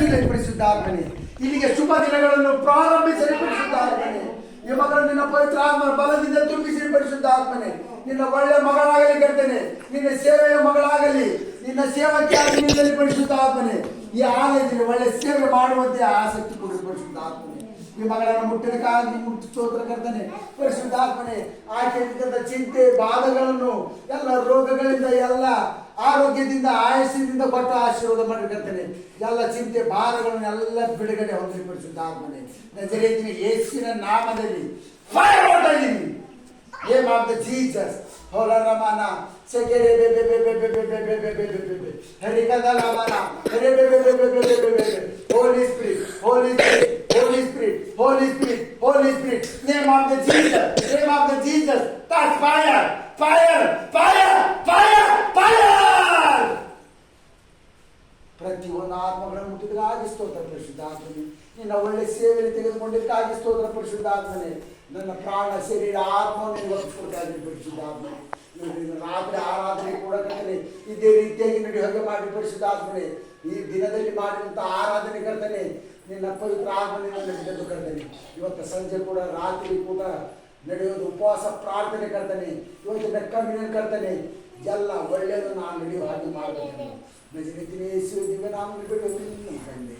ನಡೆಸಲಿ ಪರಿಶುದ್ಧಾತ್ಮನೇ. ಇಲ್ಲಿಗೆ ಶುಭ ದಿನಗಳನ್ನು ಪ್ರಾರಂಭಿಸಲಿ ಪರಿಶುದ್ಧಾತ್ಮನೇ. ಈ ಮಗಳನ್ನು ನಿನ್ನ ಪವಿತ್ರ ಆತ್ಮ ಬಲದಿಂದ ತುಂಬಿಸಿ ಪರಿಶುದ್ಧಾತ್ಮನೇ. ನಿನ್ನ ಒಳ್ಳೆ ಮಗಳಾಗಲಿ ಕರ್ತನೆ, ನಿನ್ನ ಸೇವೆಯ ಮಗಳಾಗಲಿ, ನಿನ್ನ ಸೇವಕಿಯಾಗಿ ನಿಲ್ಲಲಿ ಪರಿಶುದ್ಧಾತ್ಮನೇ. ಈ ಆಲಯದಲ್ಲಿ ಒಳ್ಳೆ ಸೇವೆ ಮಾಡುವಂತೆ ಆಸಕ್ತಿ ಕೊಡಿ ಪರಿಶುದ್ಧಾತ್ಮನೇ. ಈ ಮಗಳನ್ನು ಮುಟ್ಟಲಿಕ್ಕಾಗಿ ಮುಟ್ಟಿ ಸ್ತೋತ್ರ ಕರ್ತನೆ ಪರಿಶುದ್ಧಾತ್ಮನೇ. ಆಕೆಯಿಂದ ಚಿಂತೆ ಬಾಧೆಗಳನ್ನು ಎಲ್ಲ ರೋಗಗಳಿಂದ ಎಲ್ಲ ಆರೋಗ್ಯದಿಂದ ಆಯಸ್ಸಿನಿಂದ ಕೊಟ್ಟ ಆಶೀರ್ವಾದ ಮಾಡಿ ಕರ್ತನೆ. ಎಲ್ಲ ಚಿಂತೆ ಭಾರಗಳನ್ನು ಎಲ್ಲ ಬಿಡುಗಡೆ ಹೊಂದಿ ಪರಿಶುದ್ಧಾತ್ಮನೇ. ನಜರೇತಿನ ಯೇಸುವಿನ ನಾಮದಲ್ಲಿ ಫೈರ್ ಔಟ್ ಆಗಿದ್ದೀನಿ. Name of the Jesus. Hola Ramana. Sekere bebe bebe bebe bebe bebe bebe. Harikada Ramana. Holy Spirit, Holy Spirit, Holy Spirit, Holy Spirit, Holy Spirit. Name of the Jesus. Name of the Jesus. Touch fire, fire, fire, fire, fire. ಪ್ರತಿಯೊಂದು ಆತ್ಮಗಳನ್ನು ಮುಟ್ಟಿದಕ್ಕಾಗಿ ಸ್ತೋತ್ರ ಪರಿಶುದ್ಧಾತ್ಮನೇ. ನಿನ್ನ ಒಳ್ಳೆ ಸೇವೆಯಲ್ಲಿ ತೆಗೆದುಕೊಂಡಿದ್ದಕ್ಕಾಗಿ ಸ್ತೋತ್ರ ಪರಿಶುದ್ಧಾತ್ಮನೇ. ನನ್ನ ಪ್ರಾಣ ಶರೀರ ಆತ್ಮವನ್ನು ಒಪ್ಪಿಸ್ಕೊಡ್ತಾ ಇದ್ದೀನಿ ಪರಿಶುದ್ಧಾತ್ಮನೇ. ರಾತ್ರಿ ಆರಾಧನೆ ಕೂಡ ಕರ್ತನೆ ಇದೇ ರೀತಿಯಾಗಿ ನಡಿ ಹಾಗೆ ಮಾಡಿ ಪರಿಶುದ್ಧಾತ್ಮನೇ. ಈ ದಿನದಲ್ಲಿ ಮಾಡಿದಂಥ ಆರಾಧನೆ ಕರ್ತನೆ ನಿನ್ನ ಪವಿತ್ರ ಆತ್ಮನಿಂದ ನಡೆದು ಕರ್ತನೆ. ಇವತ್ತು ಸಂಜೆ ಕೂಡ ರಾತ್ರಿ ಕೂಡ ನಡೆಯೋದು ಉಪವಾಸ ಪ್ರಾರ್ಥನೆ ಕರ್ತನೆ. ಇವತ್ತು ಬೆಕ್ಕಮ್ಮಿನ ಕರ್ತನೆ ಎಲ್ಲ ಒಳ್ಳೆಯದು ನಾನು ನಡೆಯುವ ಹಾಗೆ ಮಾಡಬೇಕು. ನಜರೇತಿನ ಯೇಸುವಿನ ನಾಮದಲ್ಲಿ ಬೇಡುತ್ತೇನೆ ತಂದೆ.